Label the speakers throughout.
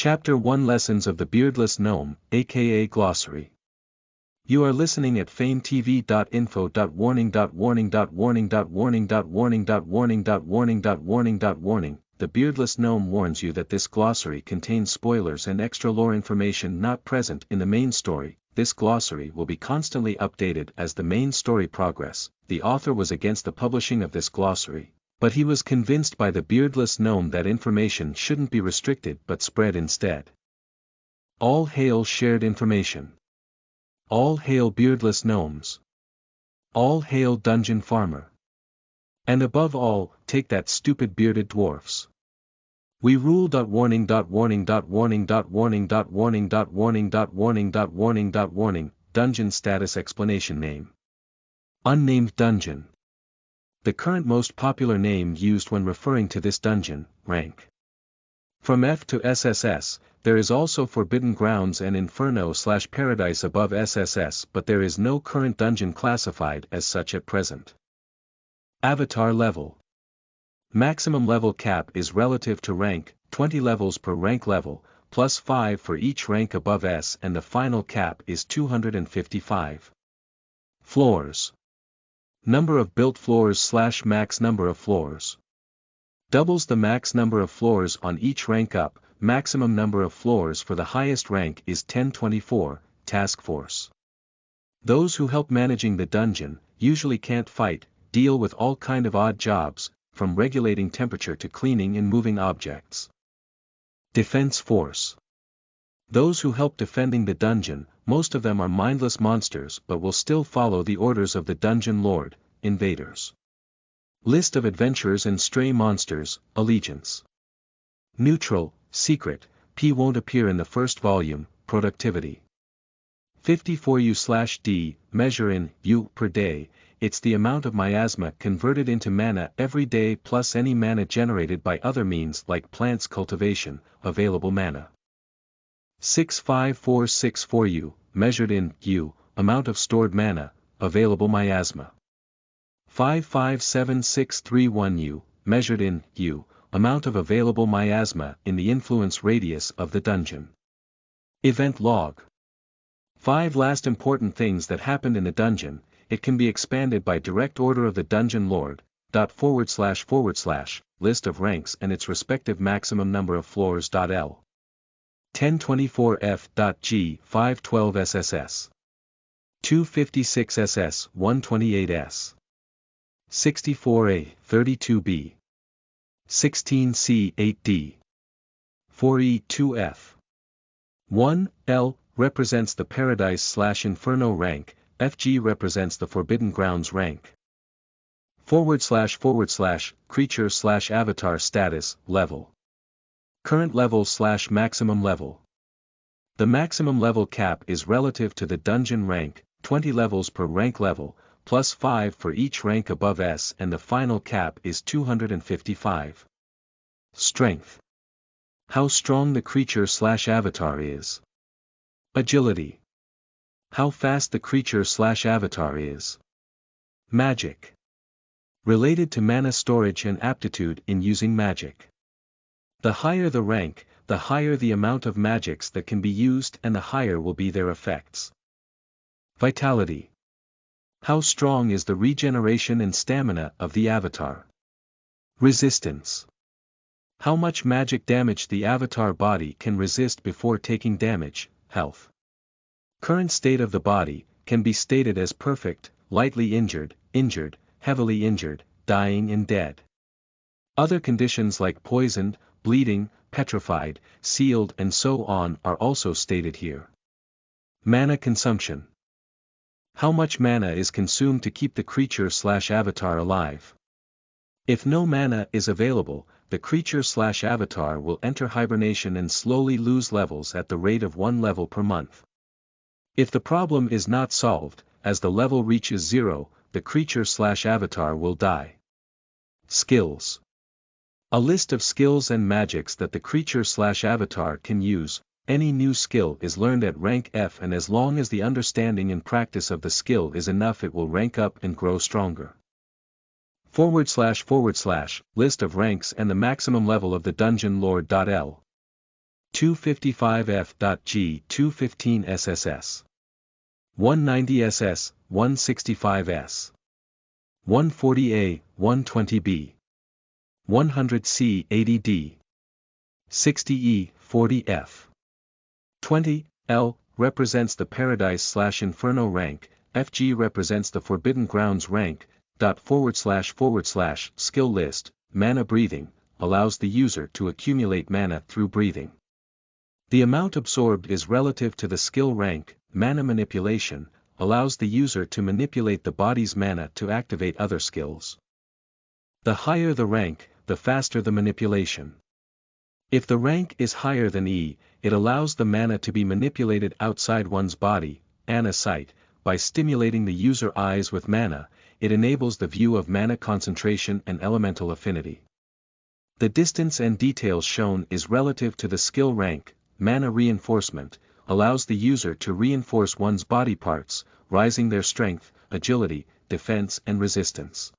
Speaker 1: Chapter 1 Lessons of the Beardless Gnome, aka Glossary. You are listening at FameTV.info. Warning. The Beardless Gnome warns you that this glossary contains spoilers and extra lore information not present in the main story. This glossary will be constantly updated as the main story progress. The author was against the publishing of this glossary, but he was convinced by the Beardless Gnome that information shouldn't be restricted but spread instead. All hail shared information. All hail Beardless Gnomes. All hail Dungeon Farmer. And above all, take that stupid bearded dwarfs. We rule. Warning. Dungeon status explanation. Name: unnamed dungeon. The current most popular name used when referring to this dungeon. Rank: from F to SSS. There is also Forbidden Grounds and Inferno/Paradise above SSS, but there is no current dungeon classified as such at present. Avatar level. Maximum level cap is relative to rank, 20 levels per rank level, plus 5 for each rank above S, and the final cap is 255. Floors. Number of built floors / max number of floors. Doubles the max number of floors on each rank up. Maximum number of floors for the highest rank is 1024. Task force. Those who help managing the dungeon usually can't fight, deal with all kind of odd jobs, from regulating temperature to cleaning and moving objects. Defense force. Those who help defending the dungeon, most of them are mindless monsters but will still follow the orders of the dungeon lord. Invaders. List of adventurers and stray monsters. Allegiance. Neutral, secret, P won't appear in the first volume. Productivity. 54 U/D, measure in U per day. It's the amount of miasma converted into mana every day plus any mana generated by other means like plants cultivation. Available mana. 65464 U, measured in U, amount of stored mana. Available miasma. 557631 U, measured in U, amount of available miasma in the influence radius of the dungeon. Event log. 5 last important things that happened in the dungeon. It can be expanded by direct order of the dungeon lord. // list of ranks and its respective maximum number of floors. L. 1024F.G 512 SSS. 256 SS 128S. 64A 32B. 16C 8D. 4E 2F. 1, L, represents the Paradise/Inferno rank, FG represents the Forbidden Grounds rank. / creature/avatar status, level. Current level / maximum level. The maximum level cap is relative to the dungeon rank, 20 levels per rank level, plus 5 for each rank above S, and the final cap is 255. Strength. How strong the creature/avatar is. Agility. How fast the creature/avatar is. Magic. Related to mana storage and aptitude in using magic. The higher the rank, the higher the amount of magics that can be used and the higher will be their effects. Vitality. How strong is the regeneration and stamina of the avatar. Resistance. How much magic damage the avatar body can resist before taking damage. Health. Current state of the body can be stated as perfect, lightly injured, injured, heavily injured, dying and dead. Other conditions like poisoned, bleeding, petrified, sealed and so on are also stated here. Mana consumption. How much mana is consumed to keep the creature/avatar alive. If no mana is available, the creature/avatar will enter hibernation and slowly lose levels at the rate of 1 level per month. If the problem is not solved, as the level reaches 0, the creature/avatar will die. Skills. A list of skills and magics that the creature/avatar can use. Any new skill is learned at rank F, and as long as the understanding and practice of the skill is enough, it will rank up and grow stronger. / list of ranks and the maximum level of the dungeon lord. L. 255F.G 215SSS 190SS 165S 140A 120B 100C 80D 60E 40F 20 L represents the Paradise/Inferno rank, FG represents the Forbidden Grounds rank. / skill list, mana breathing, allows the user to accumulate mana through breathing. The amount absorbed is relative to the skill rank. Mana manipulation, allows the user to manipulate the body's mana to activate other skills. The higher the rank, the faster the manipulation. If the rank is higher than E, it allows the mana to be manipulated outside one's body, Ana sight, by stimulating the user eyes with mana. It enables the view of mana concentration and elemental affinity. The distance and details shown is relative to the skill rank. Mana reinforcement, allows the user to reinforce one's body parts, rising their strength, agility, defense and resistance.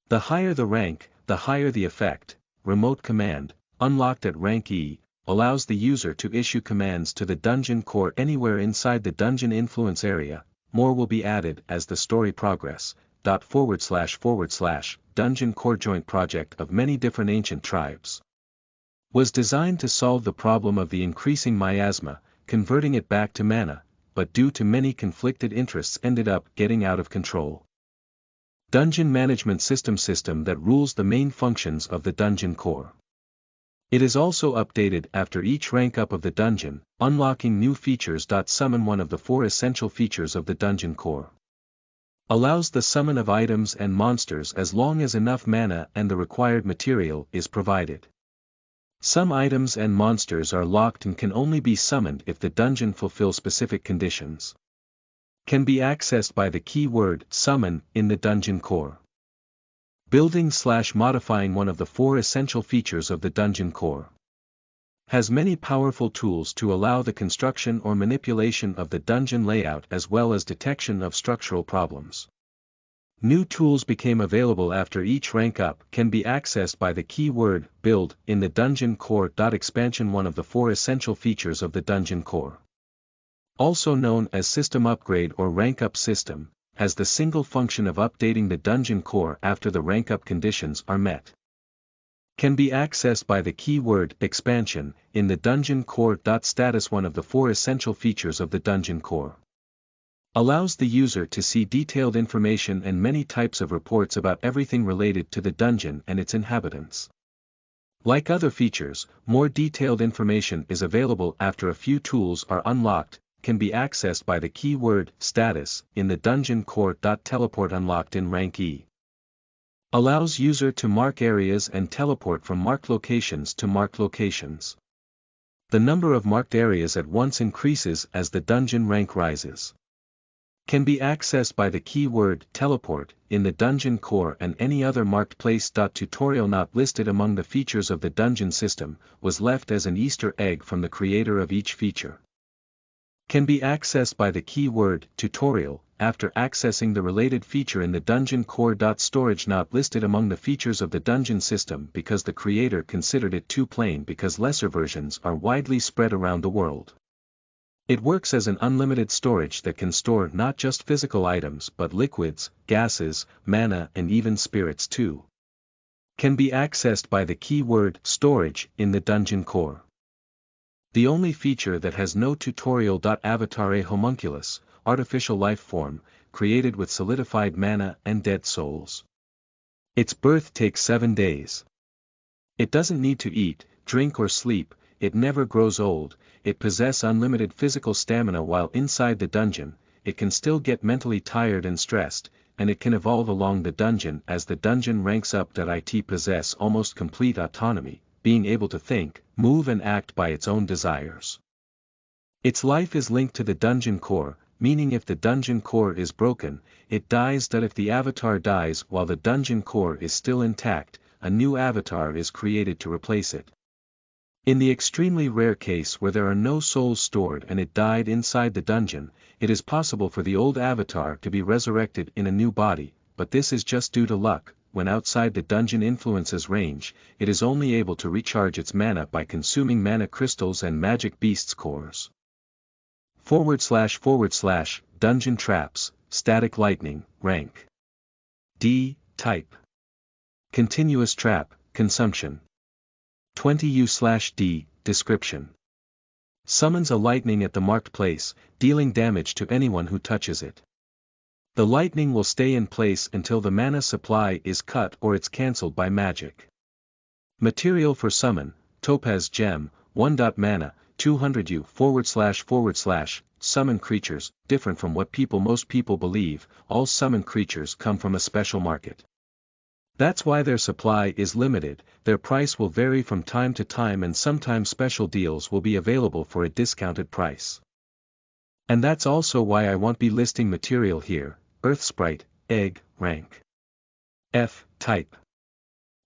Speaker 1: The higher the rank, the higher the effect. Remote command, unlocked at rank E, allows the user to issue commands to the dungeon core anywhere inside the dungeon influence area. More will be added as the story progress. / Dungeon core joint project of many different ancient tribes. Was designed to solve the problem of the increasing miasma, converting it back to mana, but due to many conflicted interests ended up getting out of control. Dungeon management system that rules the main functions of the dungeon core. It is also updated after each rank up of the dungeon, unlocking new features. Summon one of the 4 essential features of the dungeon core. Allows the summon of items and monsters as long as enough mana and the required material is provided. Some items and monsters are locked and can only be summoned if the dungeon fulfills specific conditions. Can be accessed by the keyword summon in the dungeon core. Building/modifying one of the 4 essential features of the dungeon core. Has many powerful tools to allow the construction or manipulation of the dungeon layout as well as detection of structural problems. New tools became available after each rank up. Can be accessed by the keyword build in the dungeon core. Expansion, one of the 4 essential features of the dungeon core. Also known as system upgrade or rank up system, has the single function of updating the dungeon core after the rank up conditions are met. Can be accessed by the keyword expansion in the dungeon core. Status, one of the 4 essential features of the dungeon core. Allows the user to see detailed information and many types of reports about everything related to the dungeon and its inhabitants. Like other features, more detailed information is available after a few tools are unlocked. Can be accessed by the keyword status in the dungeon core. Teleport, unlocked in rank E. Allows user to mark areas and teleport from marked locations to marked locations. The number of marked areas at once increases as the dungeon rank rises. Can be accessed by the keyword teleport in the dungeon core and any other marked place. Tutorial not listed among the features of the dungeon system, was left as an Easter egg from the creator of each feature. Can be accessed by the keyword tutorial after accessing the related feature in the dungeon core. Storage not listed among the features of the dungeon system because the creator considered it too plain because lesser versions are widely spread around the world. It works as an unlimited storage that can store not just physical items but liquids, gases, mana and even spirits too. Can be accessed by the keyword storage in the dungeon core. The only feature that has no tutorial. Avatar, a homunculus, artificial life form, created with solidified mana and dead souls. Its birth takes 7 days. It doesn't need to eat, drink or sleep, it never grows old, it possesses unlimited physical stamina while inside the dungeon, it can still get mentally tired and stressed, and it can evolve along the dungeon as the dungeon ranks up. It possess almost complete autonomy, being able to think, move and act by its own desires. Its life is linked to the dungeon core, meaning if the dungeon core is broken, it dies. If the avatar dies while the dungeon core is still intact, a new avatar is created to replace it. In the extremely rare case where there are no souls stored and it died inside the dungeon, it is possible for the old avatar to be resurrected in a new body, but this is just due to luck. when outside the dungeon influences range, it is only able to recharge its mana by consuming mana crystals and magic beasts cores. / Dungeon Traps, Static Lightning, Rank D, Type Continuous Trap, Consumption 20U/D, Description Summons a lightning at the marked place, dealing damage to anyone who touches it. The lightning will stay in place until the mana supply is cut or it's cancelled by magic. Material for summon, Topaz Gem, 1. Mana, 200U / summon creatures. Different from what most people believe, all summon creatures come from a special market. That's why their supply is limited, their price will vary from time to time, and sometimes special deals will be available for a discounted price. And that's also why I won't be listing material here. Earth Sprite, Egg, Rank F, Type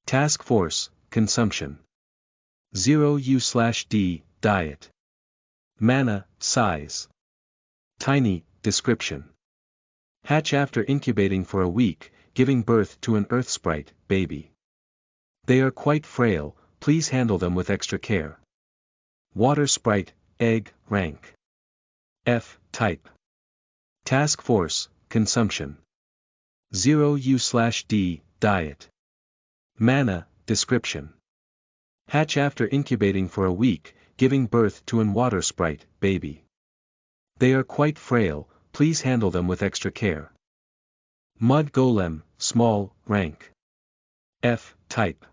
Speaker 1: Task Force, Consumption 0U/D, Diet Mana, Size Tiny, Description Hatch after incubating for a week, giving birth to an Earth Sprite, baby. They are quite frail, please handle them with extra care. Water Sprite, Egg, Rank F, Type Task Force, Consumption 0U/D, Diet Mana, Description Hatch after incubating for a week, giving birth to an Water Sprite, baby. They are quite frail, please handle them with extra care. Mud Golem, Small, Rank F, Type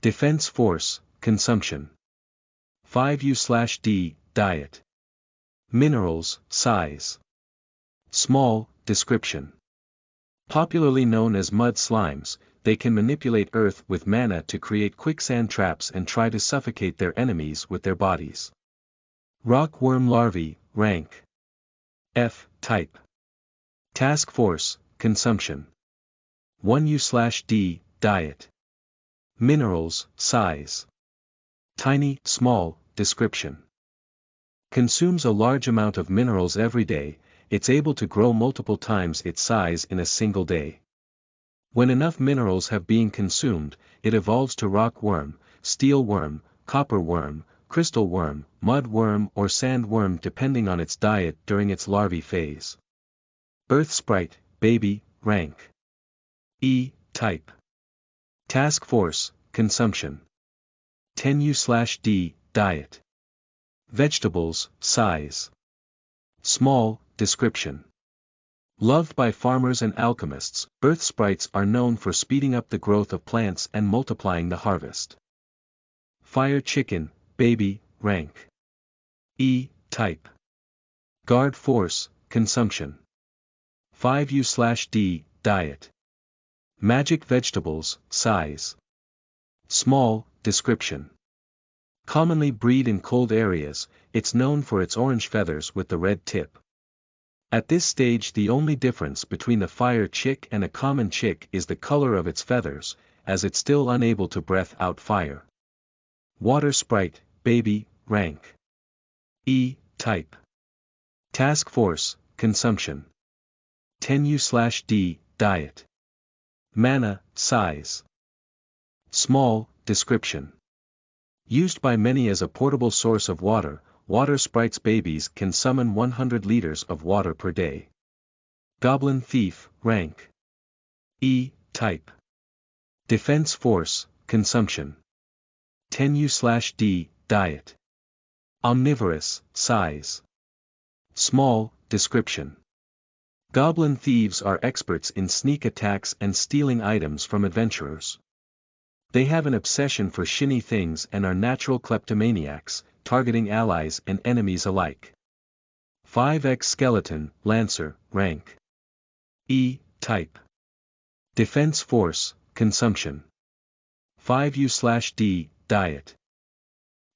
Speaker 1: Defense Force, Consumption 5U/D, Diet Minerals, Size Small, Description Popularly known as mud slimes, they can manipulate earth with mana to create quicksand traps and try to suffocate their enemies with their bodies. Rock Worm Larvae, Rank F, Type Task Force, Consumption 1U/D, Diet Minerals, Size Tiny, Small, Description Consumes a large amount of minerals every day, it's able to grow multiple times its size in a single day. When enough minerals have been consumed, it evolves to rock worm, steel worm, copper worm, crystal worm, mud worm or sand worm depending on its diet during its larvae phase. Earth Sprite, Baby, Rank E, Type Task Force, Consumption 10U/D, Diet Vegetables, Size Small, Description Loved by farmers and alchemists, Earth Sprites are known for speeding up the growth of plants and multiplying the harvest. Fire Chicken, Baby, Rank E, Type Guard Force, Consumption 5U/D, Diet Magic Vegetables, Size Small, Description Commonly breed in cold areas, it's known for its orange feathers with the red tip. At this stage the only difference between a fire chick and a common chick is the color of its feathers, as it's still unable to breath out fire. Water Sprite, Baby, Rank E, Type Task Force, Consumption 10U/D, Diet Mana, Size Small, Description Used by many as a portable source of water, Water Sprites babies can summon 100 liters of water per day. Goblin Thief, Rank E, Type Defense Force, Consumption 10U/D, Diet Omnivorous, Size Small, Description Goblin thieves are experts in sneak attacks and stealing items from adventurers. They have an obsession for shiny things and are natural kleptomaniacs, targeting allies and enemies alike. 5X Skeleton, Lancer, Rank E, Type Defense Force, Consumption 5U/D, Diet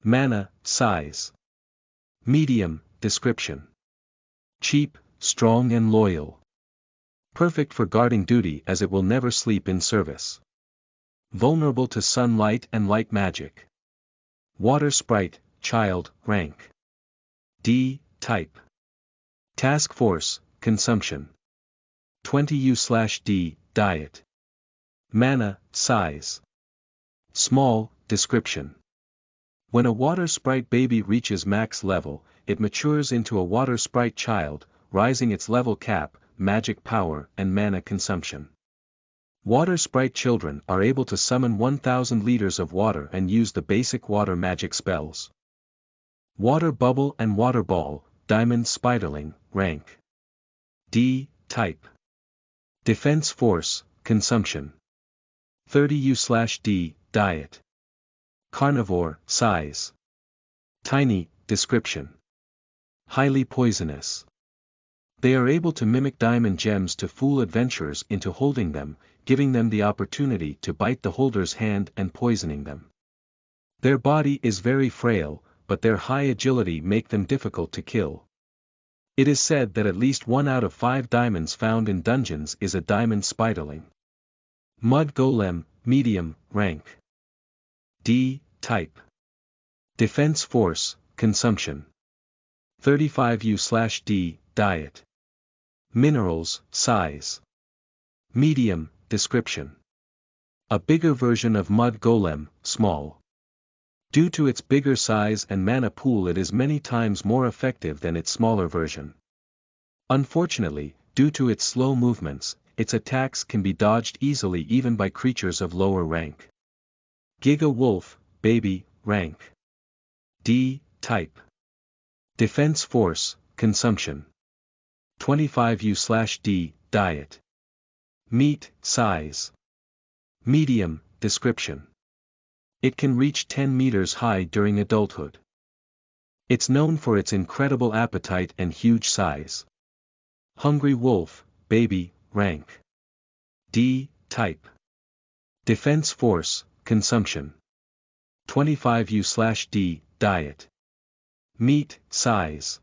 Speaker 1: Mana, Size Medium, Description Cheap, strong and loyal. Perfect for guarding duty as it will never sleep in service. Vulnerable to sunlight and light magic. Water Sprite, Child, Rank D, Type Task Force, Consumption 20U/D, Diet Mana, size. Small, description. When a water sprite baby reaches max level, it matures into a water sprite child, rising its level cap, magic power and mana consumption. Water sprite children are able to summon 1000 liters of water and use the basic water magic spells. Water bubble and water ball, diamond spiderling, rank D, type. Defense force, consumption 30 U/D, diet. Carnivore, size. Tiny, description. Highly poisonous. They are able to mimic diamond gems to fool adventurers into holding them, giving them the opportunity to bite the holder's hand and poisoning them. Their body is very frail, but their high agility make them difficult to kill. It is said that at least 1 out of 5 diamonds found in dungeons is a diamond spiderling. Mud golem, medium, rank D, type. Defense force, consumption 35 U/D, diet. Minerals, size. Medium, description. A bigger version of mud golem, small. Due to its bigger size and mana pool, it is many times more effective than its smaller version. Unfortunately, due to its slow movements, its attacks can be dodged easily even by creatures of lower rank. Giga wolf, baby, rank D, type. Defense force, consumption 25 U/D, diet. Meat, size. Medium, description. It can reach 10 meters high during adulthood. It's known for its incredible appetite and huge size. Hungry wolf, baby, rank D, type. Defense force, consumption 25 U/D, diet. Meat, size.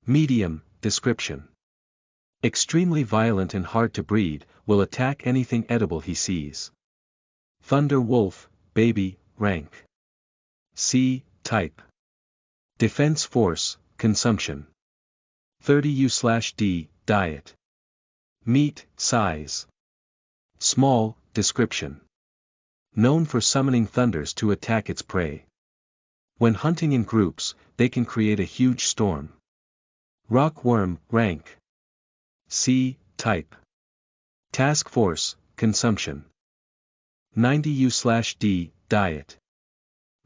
Speaker 1: Medium, description. Extremely violent and hard to breed, will attack anything edible he sees. Thunder wolf, baby, rank C, type. Defense force, consumption 30 U/D, diet. Meat, size. Small, description. Known for summoning thunders to attack its prey. When hunting in groups, they can create a huge storm. Rockworm, rank C, type. Task force, consumption 90 U/D, diet.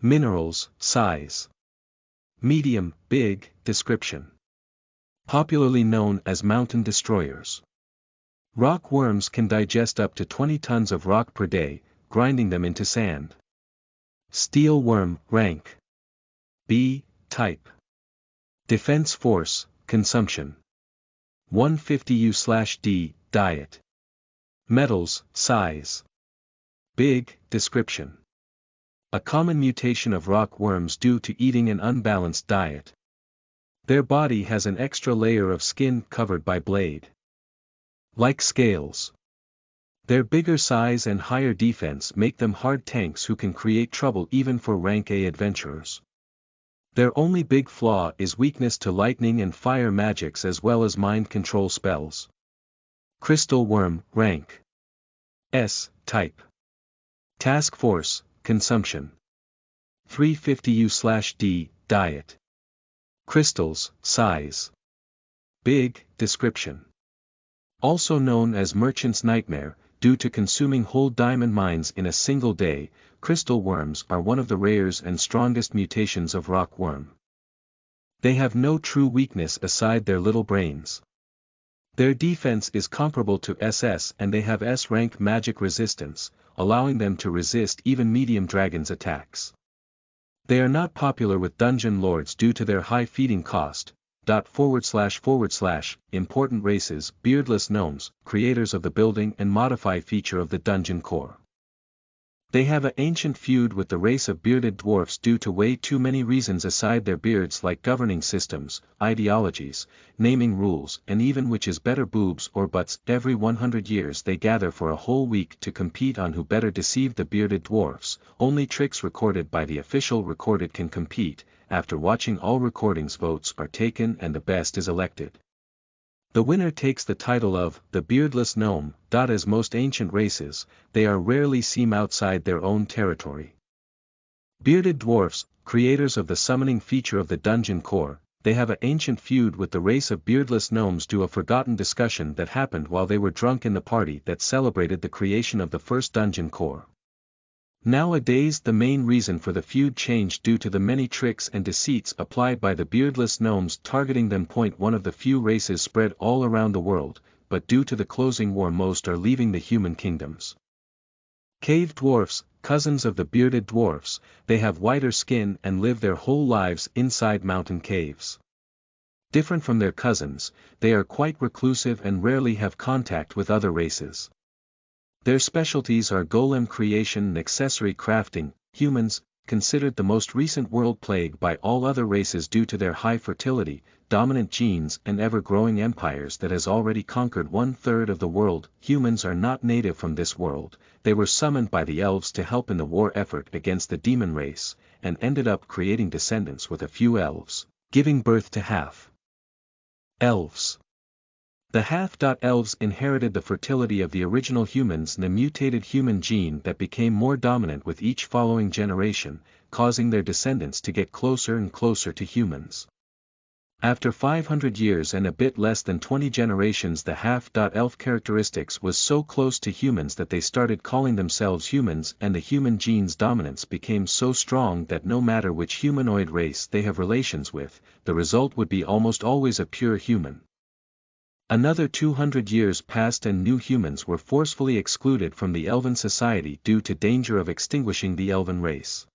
Speaker 1: Minerals, size. Medium, big, description. Popularly known as mountain destroyers. Rockworms can digest up to 20 tons of rock per day, grinding them into sand. Steel worm, rank B, type. Defense force, consumption 150 U/D, diet. Metals, size. Big, description. A common mutation of rock worms due to eating an unbalanced diet. Their body has an extra layer of skin covered by blade. Like scales. Their bigger size and higher defense make them hard tanks who can create trouble even for rank A adventurers. Their only big flaw is weakness to lightning and fire magics as well as mind control spells. Crystal worm, rank S, type. Task force, consumption 350 U/D, diet. Crystals, size. Big, description. Also known as merchant's nightmare, due to consuming whole diamond mines in a single day, crystal worms are one of the rares and strongest mutations of rock worm. They have no true weakness aside their little brains. Their defense is comparable to SS and they have S-rank magic resistance, allowing them to resist even medium dragons' attacks. They are not popular with dungeon lords due to their high feeding cost. Important races, beardless gnomes, creators of the building and modify feature of the dungeon core. They have an ancient feud with the race of bearded dwarfs due to way too many reasons aside their beards, like governing systems, ideologies, naming rules, and even which is better, boobs or butts. Every 100 years they gather for a whole week to compete on who better deceived the bearded dwarfs. Only tricks recorded by the official recorded can compete. After watching all recordings, votes are taken and the best is elected. The winner takes the title of the beardless gnome. As most ancient races, they are rarely seen outside their own territory. Bearded dwarfs, creators of the summoning feature of the dungeon core, they have an ancient feud with the race of beardless gnomes due to a forgotten discussion that happened while they were drunk in the party that celebrated the creation of the first dungeon core. Nowadays the main reason for the feud changed due to the many tricks and deceits applied by the beardless gnomes targeting them. One of the few races spread all around the world, but due to the closing war most are leaving the human kingdoms. Cave dwarfs, cousins of the bearded dwarfs, they have whiter skin and live their whole lives inside mountain caves. Different from their cousins, they are quite reclusive and rarely have contact with other races. Their specialties are golem creation and accessory crafting. Humans, considered the most recent world plague by all other races due to their high fertility, dominant genes and ever-growing empires that has already conquered 1/3 of the world. Humans are not native from this world, they were summoned by the elves to help in the war effort against the demon race, and ended up creating descendants with a few elves, giving birth to half-elves. The half-elves inherited the fertility of the original humans and a mutated human gene that became more dominant with each following generation, causing their descendants to get closer and closer to humans. After 500 years and a bit less than 20 generations, the half-elf characteristics was so close to humans that they started calling themselves humans, and the human gene's dominance became so strong that no matter which humanoid race they have relations with, the result would be almost always a pure human. Another 200 years passed and new humans were forcefully excluded from the elven society due to danger of extinguishing the elven race.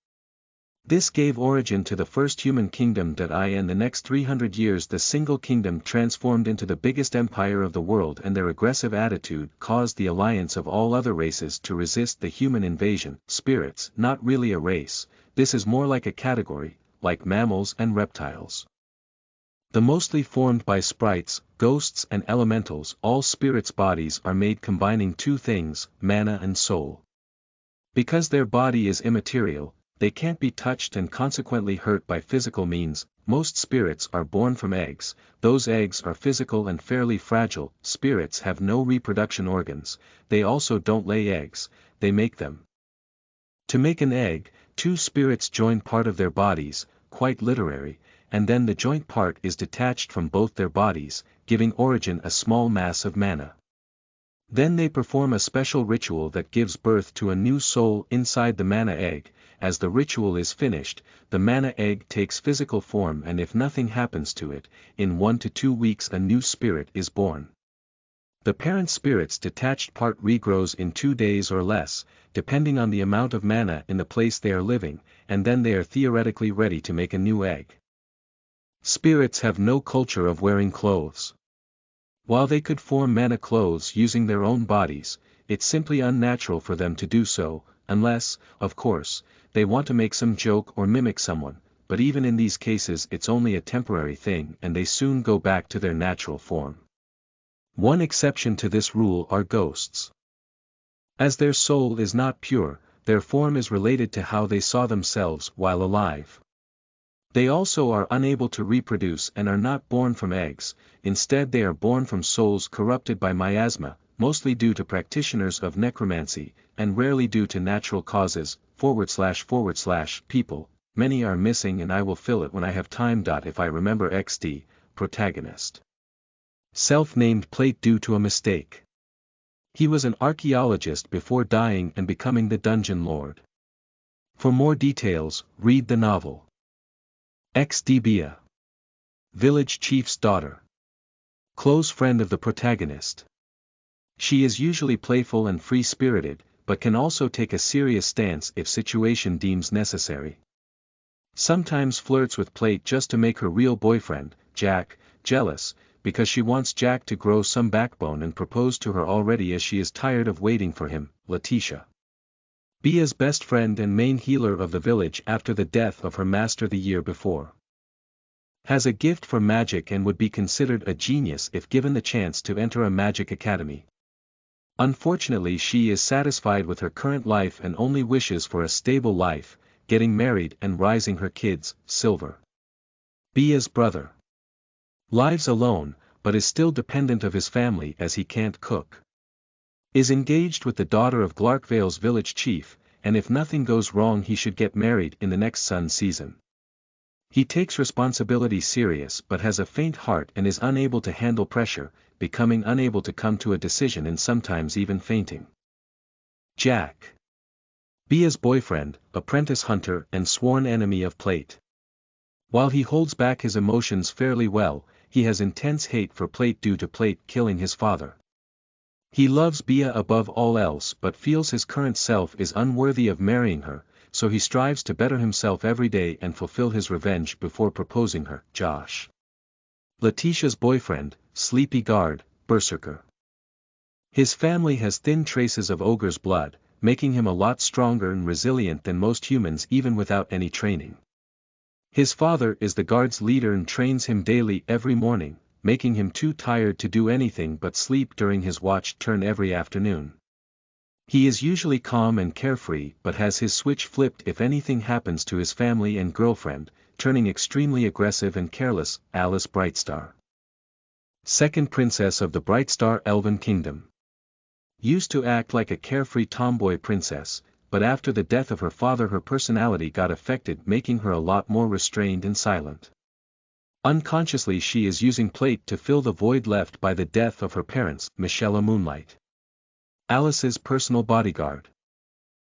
Speaker 1: This gave origin to the first human kingdom. In the next 300 years the single kingdom transformed into the biggest empire of the world, and their aggressive attitude caused the alliance of all other races to resist the human invasion. Spirits, not really a race, this is more like a category, like mammals and reptiles. The mostly formed by sprites, ghosts and elementals. All spirits' bodies are made combining two things, mana and soul. Because their body is immaterial, they can't be touched and consequently hurt by physical means. Most spirits are born from eggs, those eggs are physical and fairly fragile. Spirits have no reproduction organs, they also don't lay eggs, they make them. To make an egg, two spirits join part of their bodies, quite literary, and then the joint part is detached from both their bodies, giving origin a small mass of mana. Then they perform a special ritual that gives birth to a new soul inside the mana egg. As the ritual is finished, the mana egg takes physical form, and if nothing happens to it, in 1 to 2 weeks a new spirit is born. The parent spirit's detached part regrows in 2 days or less, depending on the amount of mana in the place they are living, and then they are theoretically ready to make a new egg. Spirits have no culture of wearing clothes. While they could form mana clothes using their own bodies, it's simply unnatural for them to do so, unless, of course, they want to make some joke or mimic someone, but even in these cases it's only a temporary thing and they soon go back to their natural form. One exception to this rule are ghosts. As their soul is not pure, their form is related to how they saw themselves while alive. They also are unable to reproduce and are not born from eggs, instead they are born from souls corrupted by miasma, mostly due to practitioners of necromancy, and rarely due to natural causes. / people, many are missing and I will fill it when I have time. If I remember XD, protagonist. Self-named plate due to a mistake. He was an archaeologist before dying and becoming the dungeon lord. For more details, read the novel. XD Bia. Village chief's daughter. Close friend of the protagonist. She is usually playful and free-spirited, but can also take a serious stance if situation deems necessary. Sometimes flirts with Plate just to make her real boyfriend, Jack, jealous, because she wants Jack to grow some backbone and propose to her already as she is tired of waiting for him. Letitia. Bia's best friend and main healer of the village after the death of her master the year before. Has a gift for magic and would be considered a genius if given the chance to enter a magic academy. Unfortunately, she is satisfied with her current life and only wishes for a stable life, getting married and raising her kids. Silver. Bia's brother. Lives alone, but is still dependent of his family as he can't cook. Is engaged with the daughter of Glarkvale's village chief, and if nothing goes wrong he should get married in the next sun season. He takes responsibility serious but has a faint heart and is unable to handle pressure, becoming unable to come to a decision and sometimes even fainting. Jack. Bia's boyfriend, apprentice hunter and sworn enemy of Plate. While he holds back his emotions fairly well, he has intense hate for Plate due to Plate killing his father. He loves Bia above all else but feels his current self is unworthy of marrying her, so he strives to better himself every day and fulfill his revenge before proposing her. Josh. Letitia's boyfriend, sleepy guard, berserker. His family has thin traces of ogre's blood, making him a lot stronger and resilient than most humans even without any training. His father is the guard's leader and trains him daily every morning, making him too tired to do anything but sleep during his watch turn every afternoon. He is usually calm and carefree but has his switch flipped if anything happens to his family and girlfriend, turning extremely aggressive and careless. Alice Brightstar. Second princess of the Brightstar Elven Kingdom. Used to act like a carefree tomboy princess, but after the death of her father her personality got affected, making her a lot more restrained and silent. Unconsciously she is using Plate to fill the void left by the death of her parents. Michelle Moonlight. Alice's personal bodyguard.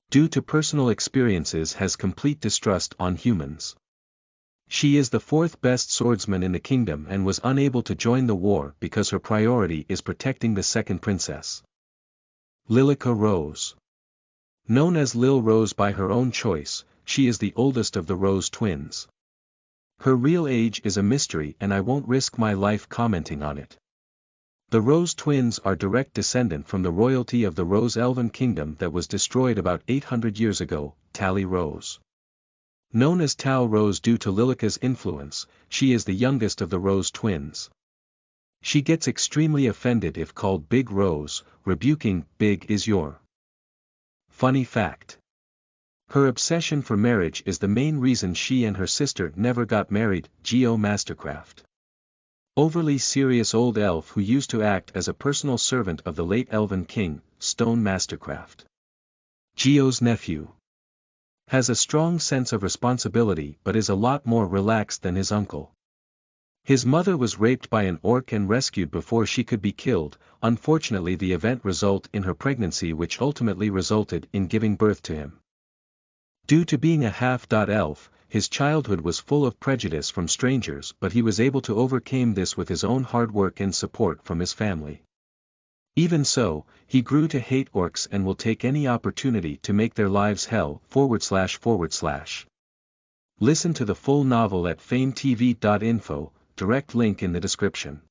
Speaker 1: Due to personal experiences has complete distrust on humans. She is the fourth best swordsman in the kingdom and was unable to join the war because her priority is protecting the second princess. Lilica Rose. Known as Lil Rose by her own choice, she is the oldest of the Rose twins. Her real age is a mystery and I won't risk my life commenting on it. The Rose twins are direct descendant from the royalty of the Rose Elven Kingdom that was destroyed about 800 years ago. Tally Rose. Known as Tal Rose due to Lilica's influence, she is the youngest of the Rose twins. She gets extremely offended if called Big Rose, rebuking, "Big is your." Funny fact. Her obsession for marriage is the main reason she and her sister never got married. Geo Mastercraft. Overly serious old elf who used to act as a personal servant of the late Elven King, Stone Mastercraft. Geo's nephew. Has a strong sense of responsibility but is a lot more relaxed than his uncle. His mother was raped by an orc and rescued before she could be killed. Unfortunately the event resulted in her pregnancy which ultimately resulted in giving birth to him. Due to being a half-elf, his childhood was full of prejudice from strangers but he was able to overcome this with his own hard work and support from his family. Even so, he grew to hate orcs and will take any opportunity to make their lives hell. // Listen to the full novel at FameTV.info, direct link in the description.